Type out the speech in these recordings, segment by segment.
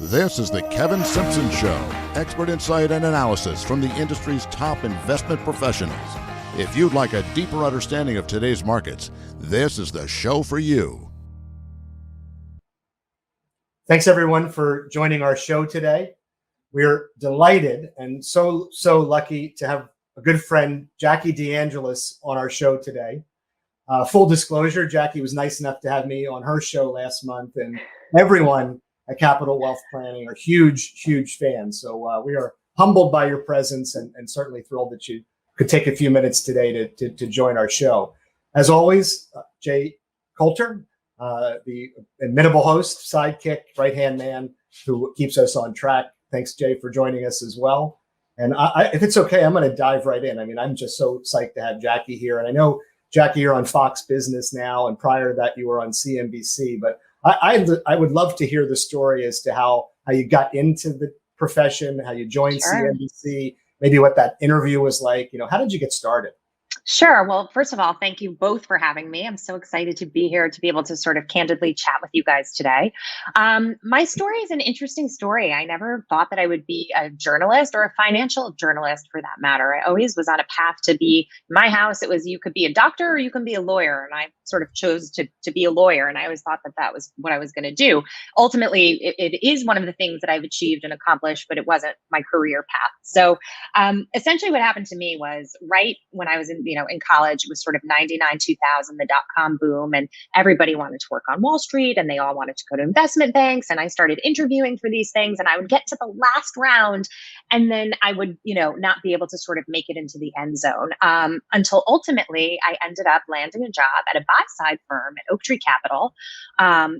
This is the Kevin Simpson Show, expert insight and analysis from the industry's top investment professionals. If you'd like a deeper understanding of today's markets, this is the show for you. Thanks, everyone, for joining our show today. We're delighted and so lucky to have a good friend, Jackie DeAngelis, on our show today. Full disclosure, Jackie was nice enough to have me on her show last month, and everyone at Capital Wealth Planning are huge fans. So we are humbled by your presence and certainly thrilled that you could take a few minutes today to join our show. As always, Jay Coulter, the inimitable host, sidekick, right-hand man who keeps us on track. Thanks, Jay, for joining us as well. And if it's okay, I'm going to dive right in. I mean, I'm just so psyched to have Jackie here. And I know, Jackie, you're on Fox Business now, and prior to that, you were on CNBC. But I would love to hear the story as to how you got into the profession, how you joined CNBC, maybe what that interview was like. You know, how did you get started? Sure. Well, first of all, thank you both for having me. I'm so excited to be here to be able to sort of candidly chat with you guys today. My story is an interesting story. I never thought that I would be a journalist or a financial journalist for that matter. I always was on a path to be, in my house, it was you could be a doctor or you can be a lawyer. And I sort of chose to be a lawyer. And I always thought that that was what I was going to do. Ultimately, it is one of the things that I've achieved and accomplished, but it wasn't my career path. So essentially what happened to me was right when I was in college, it was sort of 99, 2000, the dot-com boom, and everybody wanted to work on Wall Street and they all wanted to go to investment banks. And I started interviewing for these things and I would get to the last round and then I would, not be able to sort of make it into the end zone until ultimately I ended up landing a job at a buy-side firm at Oaktree Capital,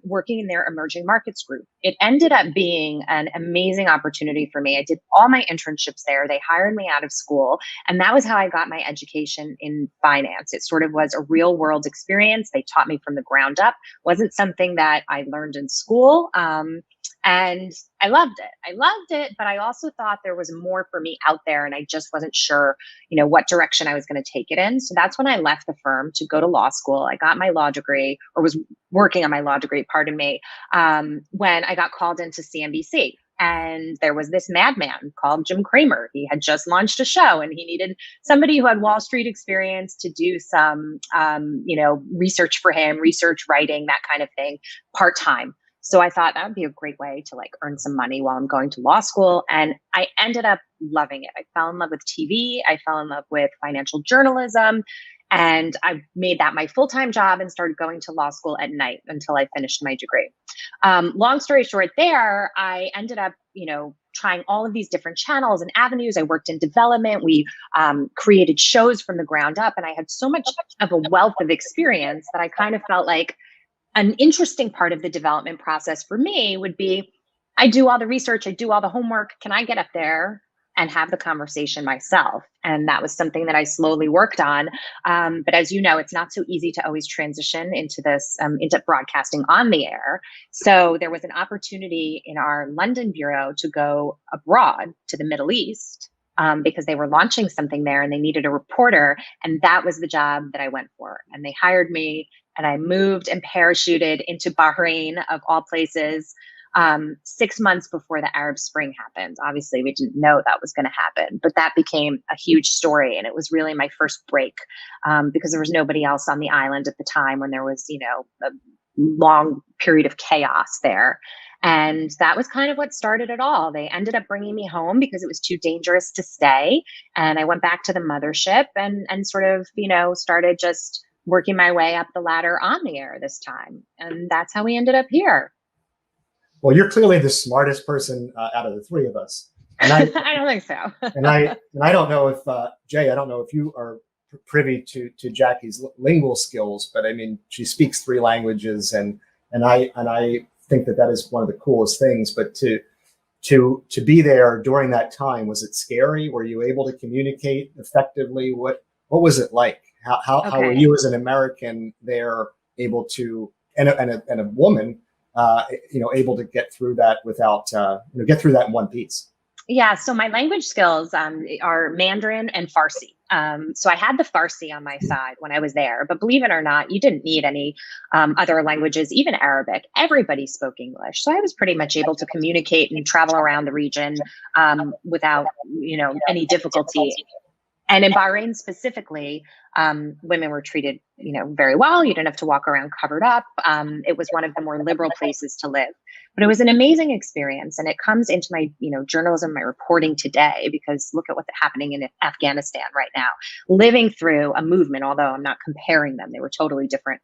working in their emerging markets group. It ended up being an amazing opportunity for me. I did all my internships there. They hired me out of school. And that was how I got my education in finance. It sort of was a real world experience. They taught me from the ground up. Wasn't something that I learned in school. And I loved it. But I also thought there was more for me out there. And I just wasn't sure, what direction I was going to take it in. So that's when I left the firm to go to law school. I got my law degree, or was working on my law degree, pardon me, when I got called into CNBC. And there was this madman called Jim Cramer. He had just launched a show and he needed somebody who had Wall Street experience to do some, research for him, research writing, that kind of thing, part-time. So I thought that would be a great way to earn some money while I'm going to law school. And I ended up loving it. I fell in love with TV. I fell in love with financial journalism. And I made that my full-time job and started going to law school at night until I finished my degree. Long story short there, I ended up, trying all of these different channels and avenues. I worked in development. We created shows from the ground up. And I had so much of a wealth of experience that I kind of felt like an interesting part of the development process for me would be, I do all the research, I do all the homework. Can I get up there and have the conversation myself? And that was something that I slowly worked on. But as you know, it's not so easy to always transition into this, into broadcasting on the air. So there was an opportunity in our London bureau to go abroad to the Middle East because they were launching something there and they needed a reporter. And that was the job that I went for. And they hired me and I moved and parachuted into Bahrain, of all places, 6 months before the Arab Spring happened. Obviously, we didn't know that was going to happen, but that became a huge story. And it was really my first break because there was nobody else on the island at the time when there was, a long period of chaos there. And that was kind of what started it all. They ended up bringing me home because it was too dangerous to stay. And I went back to the mothership and sort of, started just working my way up the ladder on the air this time. And that's how we ended up here. Well, you're clearly the smartest person out of the three of us. And I don't think so. and I don't know if Jay, I don't know if you are privy to Jackie's lingual skills, but I mean, she speaks 3 languages, and I think that is one of the coolest things. But to be there during that time, was it scary? Were you able to communicate effectively? What was it like? How were you as an American there able to, and a woman, able to get through that without, get through that in one piece? Yeah. So my language skills are Mandarin and Farsi. So I had the Farsi on my side when I was there, but believe it or not, you didn't need any other languages, even Arabic. Everybody spoke English. So I was pretty much able to communicate and travel around the region without, any difficulty. And in Bahrain specifically, women were treated, very well. You didn't have to walk around covered up. It was one of the more liberal places to live. But it was an amazing experience, and it comes into my, journalism, my reporting today, because look at what's happening in Afghanistan right now. Living through a movement, although I'm not comparing them, they were totally different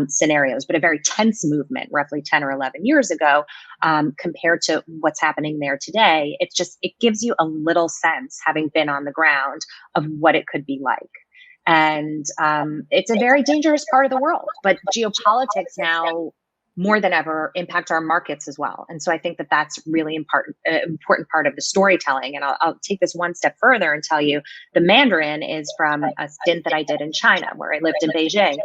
scenarios, but a very tense movement, roughly 10 or 11 years ago, compared to what's happening there today. It gives you a little sense, having been on the ground, of what it could be like. And it's a very dangerous part of the world, but geopolitics now more than ever impact our markets as well. And so I think that that's really important part of the storytelling. And I'll take this one step further and tell you the Mandarin is from a stint that I did in China, where I lived in Beijing.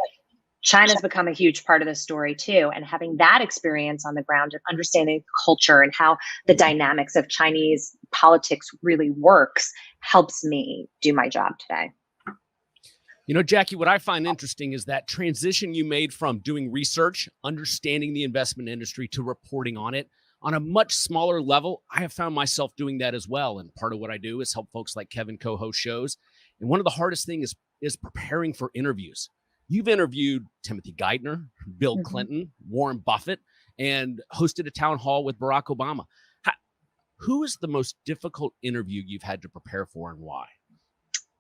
China's become a huge part of the story too. And having that experience on the ground and understanding culture and how the dynamics of Chinese politics really works helps me do my job today. Jackie, what I find interesting is that transition you made from doing research, understanding the investment industry, to reporting on it on a much smaller level. I have found myself doing that as well. And part of what I do is help folks like Kevin co-host shows. And one of the hardest things is preparing for interviews. You've interviewed Timothy Geithner, Bill Clinton, Warren Buffett, and hosted a town hall with Barack Obama. Who is the most difficult interview you've had to prepare for, and why?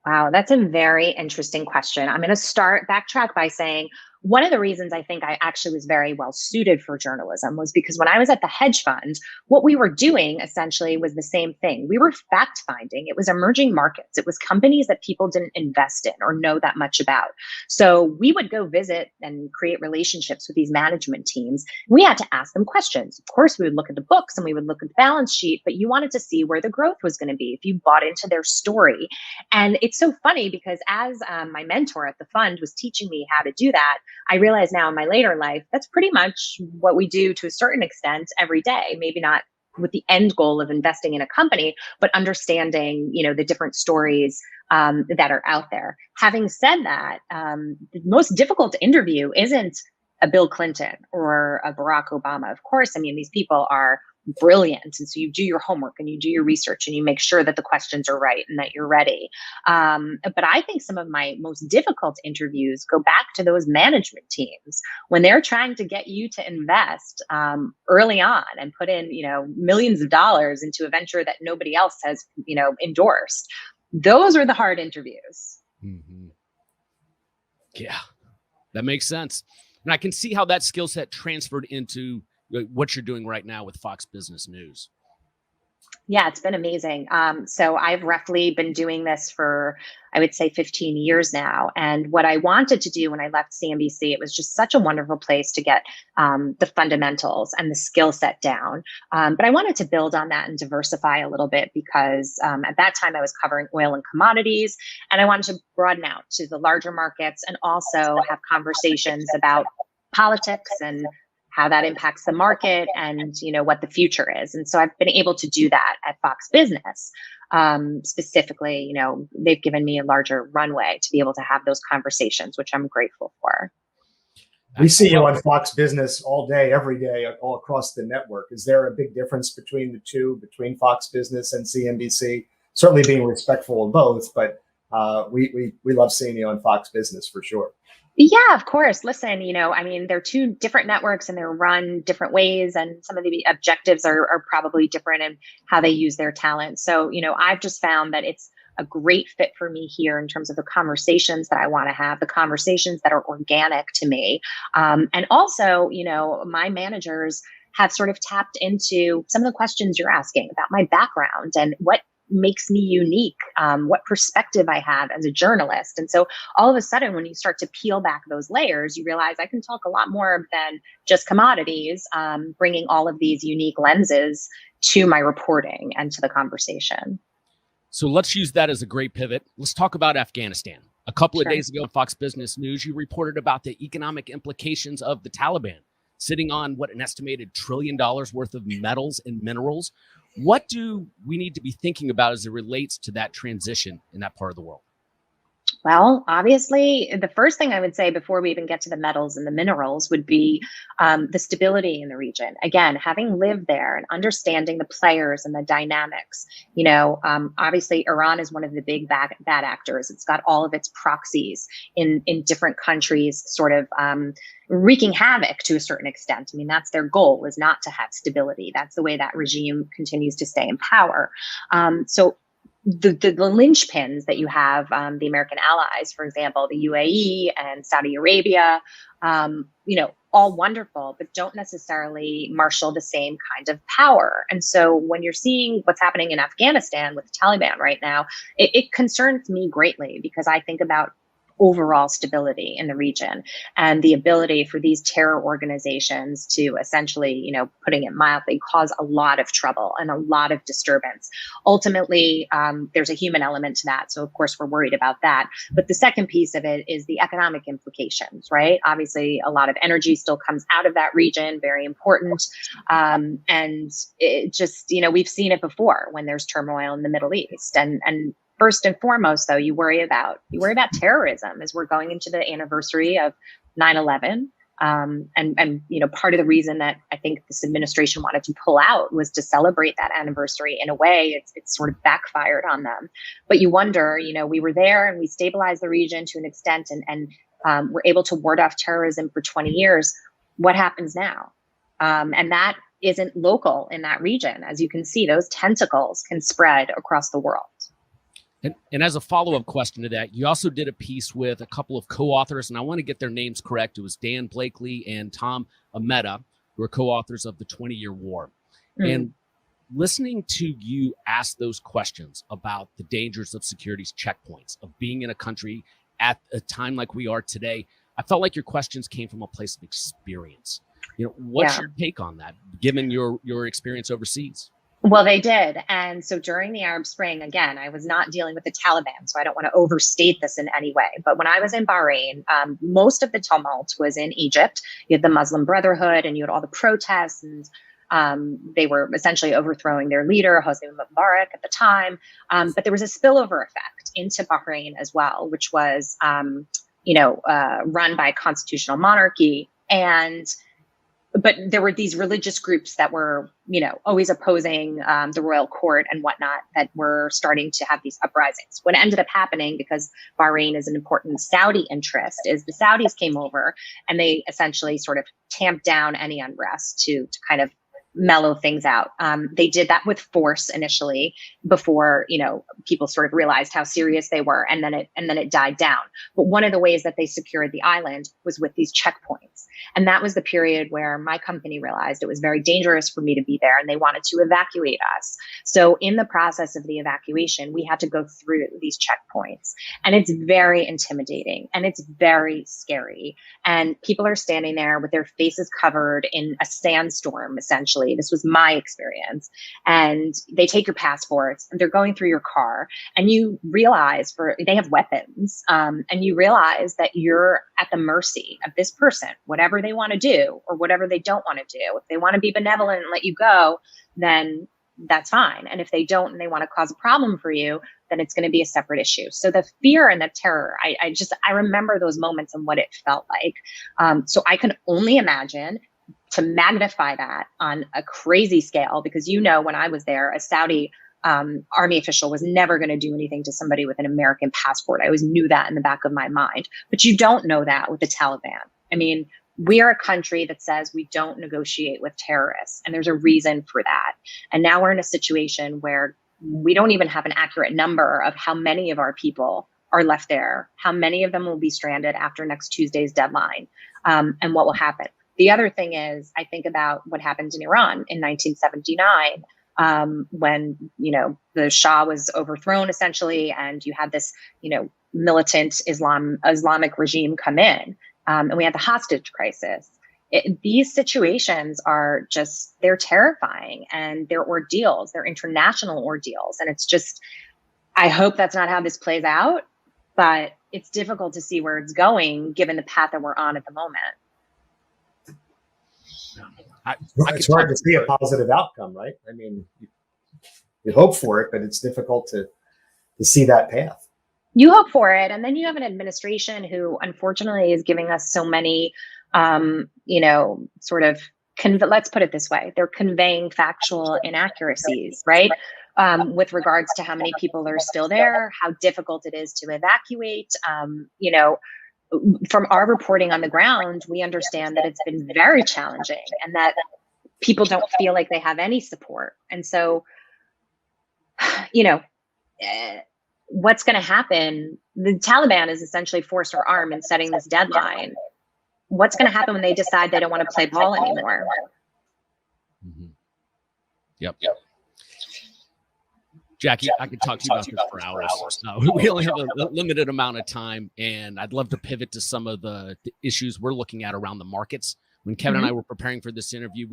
Wow, that's a very interesting question. I'm going to backtrack by saying one of the reasons I think I actually was very well suited for journalism was because when I was at the hedge fund, what we were doing essentially was the same thing. We were fact finding. It was emerging markets. It was companies that people didn't invest in or know that much about. So we would go visit and create relationships with these management teams. We had to ask them questions. Of course, we would look at the books and we would look at the balance sheet, but you wanted to see where the growth was going to be if you bought into their story. And it's so funny because as my mentor at the fund was teaching me how to do that, I realize now in my later life, that's pretty much what we do to a certain extent every day, maybe not with the end goal of investing in a company, but understanding, the different stories that are out there. Having said that, the most difficult interview isn't a Bill Clinton or a Barack Obama. Of course, these people are brilliant. And so you do your homework and you do your research and you make sure that the questions are right and that you're ready. But I think some of my most difficult interviews go back to those management teams when they're trying to get you to invest early on and put in, millions of dollars into a venture that nobody else has, endorsed. Those are the hard interviews. Mm-hmm. Yeah, that makes sense. And I can see how that skill set transferred into what you're doing right now with Fox Business News. Yeah, it's been amazing. So I've roughly been doing this for, I would say, 15 years now. And what I wanted to do when I left CNBC, it was just such a wonderful place to get the fundamentals and the skill set down. But I wanted to build on that and diversify a little bit because at that time I was covering oil and commodities, and I wanted to broaden out to the larger markets and also have conversations about politics and how that impacts the market and, what the future is. And so I've been able to do that at Fox Business. Specifically, they've given me a larger runway to be able to have those conversations, which I'm grateful for. We see you on Fox Business all day, every day, all across the network. Is there a big difference between the two, between Fox Business and CNBC? Certainly being respectful of both, but we love seeing you on Fox Business for sure. Yeah, of course. Listen, they're two different networks and they're run different ways. And some of the objectives are probably different in how they use their talent. So, I've just found that it's a great fit for me here in terms of the conversations that I want to have, the conversations that are organic to me. And also, my managers have sort of tapped into some of the questions you're asking about my background and what makes me unique, what perspective I have as a journalist. And so all of a sudden, when you start to peel back those layers, you realize I can talk a lot more than just commodities, bringing all of these unique lenses to my reporting and to the conversation. So let's use that as a great pivot. Let's talk about Afghanistan. A couple of Sure. days ago on Fox Business News, you reported about the economic implications of the Taliban sitting on an estimated $1 trillion worth of metals and minerals. What do we need to be thinking about as it relates to that transition in that part of the world? Well, obviously, the first thing I would say before we even get to the metals and the minerals would be the stability in the region. Again, having lived there and understanding the players and the dynamics. Obviously, Iran is one of the big bad actors. It's got all of its proxies in different countries, sort of wreaking havoc to a certain extent. I mean, that's their goal, is not to have stability. That's the way that regime continues to stay in power. So the linchpins that you have, the American allies, for example, the UAE and Saudi Arabia, all wonderful, but don't necessarily marshal the same kind of power. And so when you're seeing what's happening in Afghanistan with the Taliban right now, it concerns me greatly, because I think about overall stability in the region and the ability for these terror organizations to essentially, putting it mildly, cause a lot of trouble and a lot of disturbance. Ultimately, there's a human element to that. So of course we're worried about that. But the second piece of it is the economic implications, right? Obviously, a lot of energy still comes out of that region, very important. And it just, we've seen it before when there's turmoil in the Middle East. And first and foremost, though, you worry about terrorism as we're going into the anniversary of 9/11. And part of the reason that I think this administration wanted to pull out was to celebrate that anniversary. In a way, it's sort of backfired on them. But you wonder, we were there and we stabilized the region to an extent, and we're able to ward off terrorism for 20 years. What happens now? And that isn't local in that region. As you can see, those tentacles can spread across the world. And as a follow-up question to that, you also did a piece with a couple of co-authors, and I want to get their names correct. It was Dan Blakely and Tom Ameta, who are co-authors of The 20-Year War. And listening to you ask those questions about the dangers of securities checkpoints, of being in a country at a time like we are today, I felt like your questions came from a place of experience. What's your take on that, given your experience overseas? Well, they did. And so during the Arab Spring, again, I was not dealing with the Taliban, so I don't want to overstate this in any way. But when I was in Bahrain, most of the tumult was in Egypt. You had the Muslim Brotherhood and you had all the protests, and they were essentially overthrowing their leader, Hosni Mubarak, at the time. But there was a spillover effect into Bahrain as well, which was, run by constitutional monarchy. But there were these religious groups that were, always opposing the royal court and whatnot, that were starting to have these uprisings. What ended up happening, because Bahrain is an important Saudi interest, is the Saudis came over and they essentially sort of tamped down any unrest to kind of mellow things out. They did that with force initially, before people sort of realized how serious they were, and then it died down. But one of the ways that they secured the island was with these checkpoints, and that was the period where my company realized it was very dangerous for me to be there, and they wanted to evacuate us. So in the process of the evacuation, we had to go through these checkpoints, and it's very intimidating and it's very scary. And people are standing there with their faces covered in a sandstorm, essentially. This was my experience. And they take your passports and they're going through your car, and you realize they have weapons, and you realize that you're at the mercy of this person, whatever they want to do or whatever they don't want to do. If they want to be benevolent and let you go, then that's fine. And if they don't and they want to cause a problem for you, then it's going to be a separate issue. So the fear and the terror, I remember those moments and what it felt like. So I can only imagine, to magnify that on a crazy scale, because when I was there, a Saudi army official was never going to do anything to somebody with an American passport. I always knew that in the back of my mind. But you don't know that with the Taliban. I mean, we are a country that says we don't negotiate with terrorists, and there's a reason for that. And now we're in a situation where we don't even have an accurate number of how many of our people are left there, how many of them will be stranded after next Tuesday's deadline, and what will happen. The other thing is, I think about what happened in Iran in 1979, when, the Shah was overthrown essentially, and you had this, militant Islamic regime come in, and we had the hostage crisis. These situations are they're terrifying, and they're ordeals, they're international ordeals. And it's just, I hope that's not how this plays out, but it's difficult to see where it's going given the path that we're on at the moment. It's hard to see a positive outcome, right? I mean, you hope for it, but it's difficult to see that path. You hope for it. And then you have an administration who unfortunately is giving us so many, sort of, let's put it this way, they're conveying factual inaccuracies, right? With regards to how many people are still there, how difficult it is to evacuate. From our reporting on the ground, we understand that it's been very challenging and that people don't feel like they have any support. And so, what's going to happen? The Taliban is essentially forced our arm in setting this deadline. What's going to happen when they decide they don't want to play ball anymore? Mm-hmm. Yep. Jackie, I could talk to you about this for hours. We only have a limited amount of time, and I'd love to pivot to some of the issues we're looking at around the markets. When Kevin and I were preparing for this interview,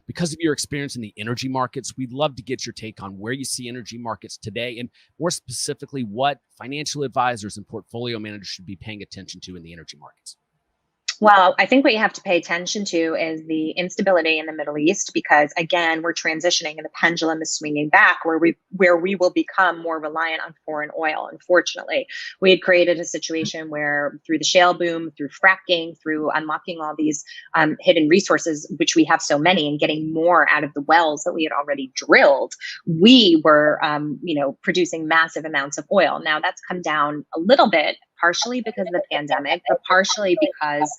because of your experience in the energy markets, we'd love to get your take on where you see energy markets today, and more specifically, what financial advisors and portfolio managers should be paying attention to in the energy markets. Well, I think what you have to pay attention to is the instability in the Middle East, because again, we're transitioning and the pendulum is swinging back where we will become more reliant on foreign oil. Unfortunately, we had created a situation where through the shale boom, through fracking, through unlocking all these hidden resources, which we have so many, and getting more out of the wells that we had already drilled, we were, producing massive amounts of oil. Now that's come down a little bit, partially because of the pandemic, but partially because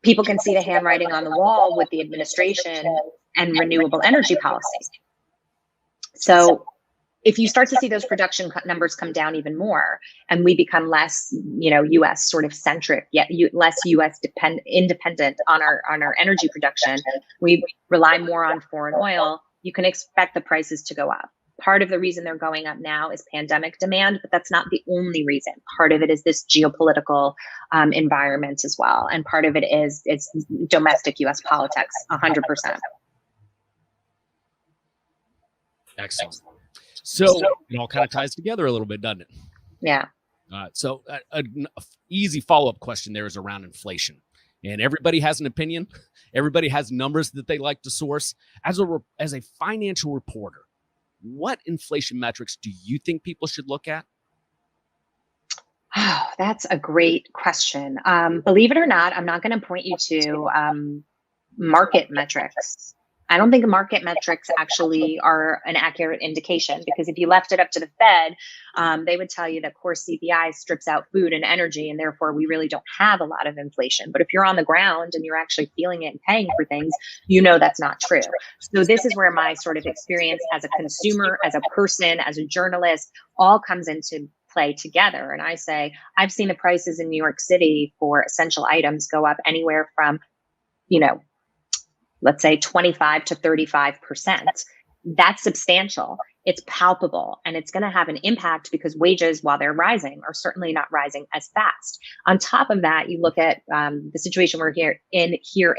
people can see the handwriting on the wall with the administration and renewable energy policy. So if you start to see those production numbers come down even more, and we become less, U.S. sort of centric, yet less U.S. independent on our energy production, we rely more on foreign oil, you can expect the prices to go up. Part of the reason they're going up now is pandemic demand, but that's not the only reason. Part of it is this geopolitical environment as well. And part of it is it's domestic U.S. politics, 100%. Excellent. So it all kind of ties together a little bit, doesn't it? Yeah. So an easy follow-up question there is around inflation. And everybody has an opinion. Everybody has numbers that they like to source. As a financial reporter, what inflation metrics do you think people should look at? Oh, that's a great question. Believe it or not, I'm not going to point you to market metrics. I don't think market metrics actually are an accurate indication, because if you left it up to the Fed, they would tell you that core CPI strips out food and energy, and therefore we really don't have a lot of inflation. But if you're on the ground and you're actually feeling it and paying for things, that's not true. So this is where my sort of experience as a consumer, as a person, as a journalist, all comes into play together. And I say, I've seen the prices in New York City for essential items go up anywhere from, let's say 25 to 35%. That's substantial. It's palpable, and it's going to have an impact because wages, while they're rising, are certainly not rising as fast. On top of that, you look at the situation we're here in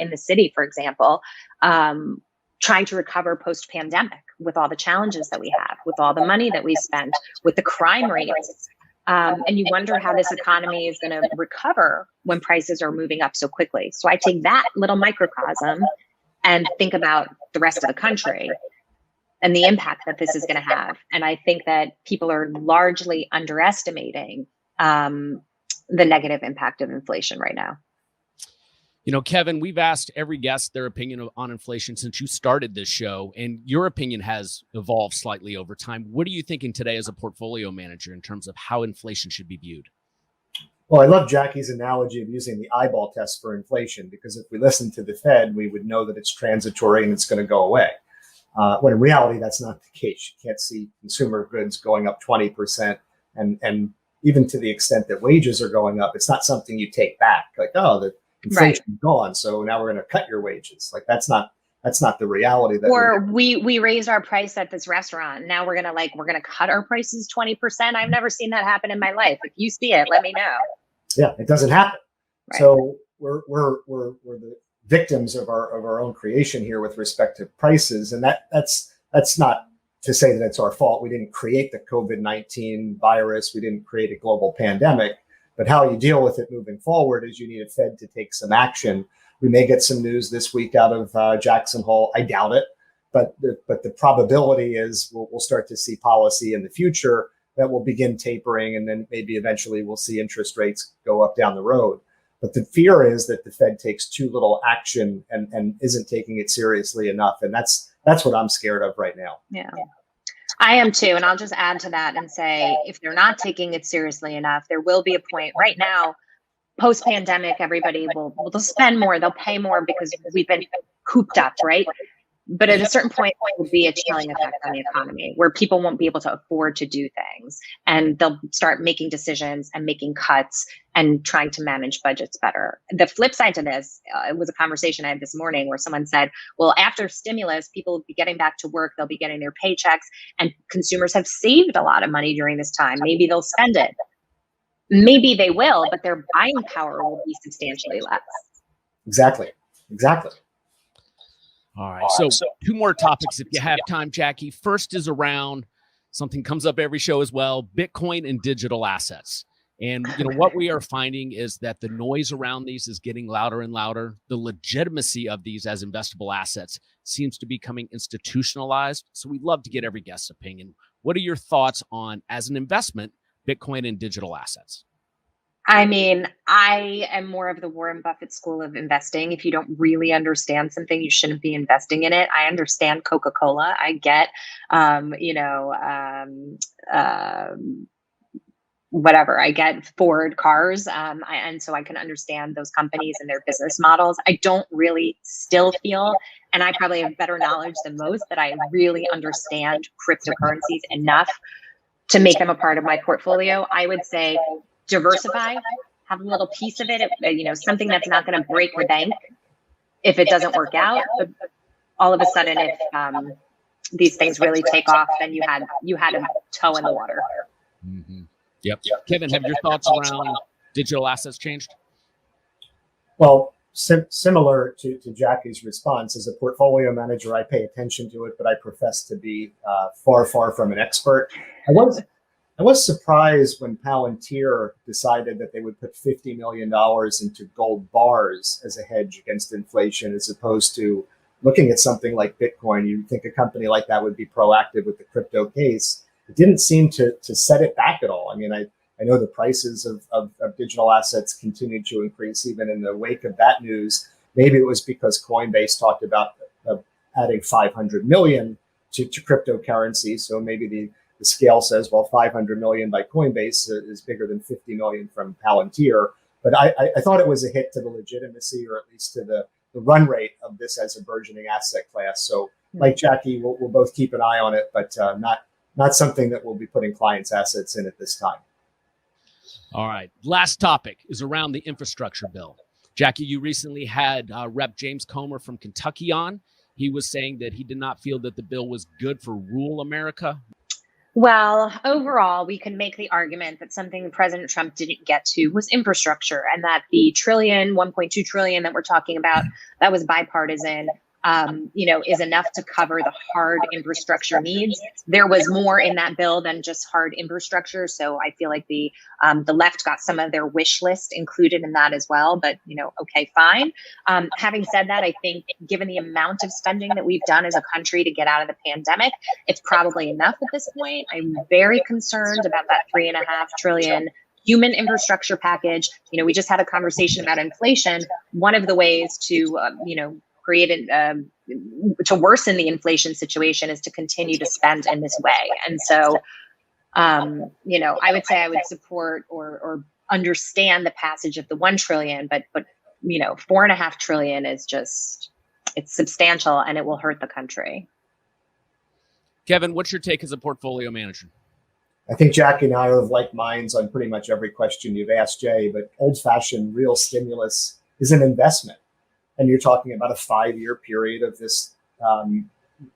the city, for example, trying to recover post-pandemic with all the challenges that we have, with all the money that we spent, with the crime rates. And you wonder how this economy is going to recover when prices are moving up so quickly. So I take that little microcosm and think about the rest of the country and the impact that this is going to have. And I think that people are largely underestimating the negative impact of inflation right now. Kevin, we've asked every guest their opinion on inflation since you started this show, and your opinion has evolved slightly over time. What are you thinking today as a portfolio manager in terms of how inflation should be viewed? Well, I love Jackie's analogy of using the eyeball test for inflation, because if we listen to the Fed, we would know that it's transitory and it's going to go away. When in reality, that's not the case. You can't see consumer goods going up 20%. And even to the extent that wages are going up, it's not something you take back. Like, the inflation's gone, so now we're going to cut your wages. Like, that's not the reality. We raised our price at this restaurant. Now we're gonna cut our prices 20%. I've never seen that happen in my life. If you see it, let me know. Yeah, it doesn't happen. Right. So we're the victims of our own creation here with respect to prices, and that's not to say that it's our fault. We didn't create the COVID-19 virus. We didn't create a global pandemic. But how you deal with it moving forward is you need a Fed to take some action. We may get some news this week out of Jackson Hole. I doubt it, but the probability is we'll start to see policy in the future that will begin tapering, and then maybe eventually we'll see interest rates go up down the road. But the fear is that the Fed takes too little action and isn't taking it seriously enough. And that's what I'm scared of right now. Yeah, I am too. And I'll just add to that and say, if they're not taking it seriously enough, there will be a point right now, post-pandemic, everybody will spend more, they'll pay more because we've been cooped up, right? But at a certain point, there will be a chilling effect on the economy where people won't be able to afford to do things, and they'll start making decisions and making cuts and trying to manage budgets better. The flip side to this, it was a conversation I had this morning where someone said, well, after stimulus, people will be getting back to work, they'll be getting their paychecks, and consumers have saved a lot of money during this time. Maybe they'll spend it. Maybe they will, but their buying power will be substantially less. Exactly. All right. So two more topics if you have time, Jackie. First is around something comes up every show as well, Bitcoin and digital assets. And what we are finding is that the noise around these is getting louder and louder. The legitimacy of these as investable assets seems to be becoming institutionalized. So we'd love to get every guest's opinion. What are your thoughts on, as an investment, Bitcoin and digital assets? I mean, I am more of the Warren Buffett school of investing. If you don't really understand something, you shouldn't be investing in it. I understand Coca-Cola. I get, whatever. I get Ford cars. And so I can understand those companies and their business models. I don't really still feel, and I probably have better knowledge than most, that I really understand cryptocurrencies enough to make them a part of my portfolio. I would say diversify, have a little piece of it, something that's not going to break the bank if it doesn't work out. But all of a sudden, if these things really take off, then you had a toe in the water. Mm-hmm. Yep. Kevin, have your thoughts around digital assets changed? Well, similar to Jackie's response, as a portfolio manager, I pay attention to it, but I profess to be far from an expert. I was surprised when Palantir decided that they would put $50 million into gold bars as a hedge against inflation, as opposed to looking at something like Bitcoin. You'd think a company like that would be proactive with the crypto case. It didn't seem to set it back at all. I mean, I know the prices of digital assets continued to increase even in the wake of that news. Maybe it was because Coinbase talked about adding 500 million to cryptocurrency. So maybe the scale says, well, 500 million by Coinbase is bigger than 50 million from Palantir. But I thought it was a hit to the legitimacy, or at least to the run rate of this as a burgeoning asset class. So like Jackie, we'll both keep an eye on it, but not something that we'll be putting clients' assets in at this time. All right. Last topic is around the infrastructure bill. Jackie, you recently had Rep. James Comer from Kentucky on. He was saying that he did not feel that the bill was good for rural America. Well, overall, we can make the argument that something President Trump didn't get to was infrastructure, and that the 1.2 trillion that we're talking about, that was bipartisan, is enough to cover the hard infrastructure needs. There was more in that bill than just hard infrastructure. So I feel like the left got some of their wish list included in that as well. But, okay, fine. Having said that, I think given the amount of spending that we've done as a country to get out of the pandemic, it's probably enough at this point. I'm very concerned about that $3.5 trillion human infrastructure package. We just had a conversation about inflation. One of the ways to, created to worsen the inflation situation is to continue to spend in this way. And so, I would say I would support or understand the passage of the 1 trillion, but $4.5 trillion is it's substantial, and it will hurt the country. Kevin, what's your take as a portfolio manager? I think Jackie and I are of like minds on pretty much every question you've asked, Jay, but old-fashioned real stimulus is an investment. And you're talking about a 5-year period of this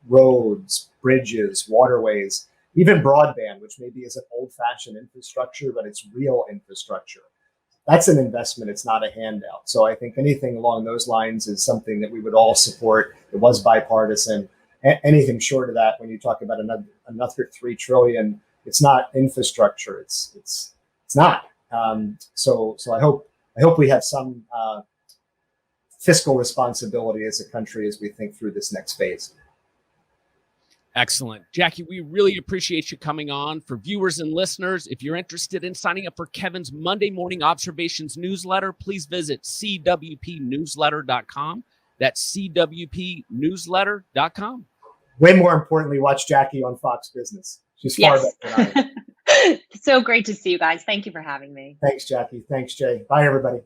roads, bridges, waterways, even broadband, which maybe is an old-fashioned infrastructure, but it's real infrastructure. That's an investment. It's not a handout. So I think anything along those lines is something that we would all support. It was bipartisan. Anything short of that, when you talk about another 3 trillion, it's not infrastructure. It's not. So I hope we have some fiscal responsibility as a country as we think through this next phase. Excellent. Jackie, we really appreciate you coming on. For viewers and listeners, if you're interested in signing up for Kevin's Monday Morning Observations newsletter, please visit cwpnewsletter.com. That's cwpnewsletter.com. Way more importantly, watch Jackie on Fox Business. She's far better than I am. So great to see you guys. Thank you for having me. Thanks, Jackie. Thanks, Jay. Bye, everybody.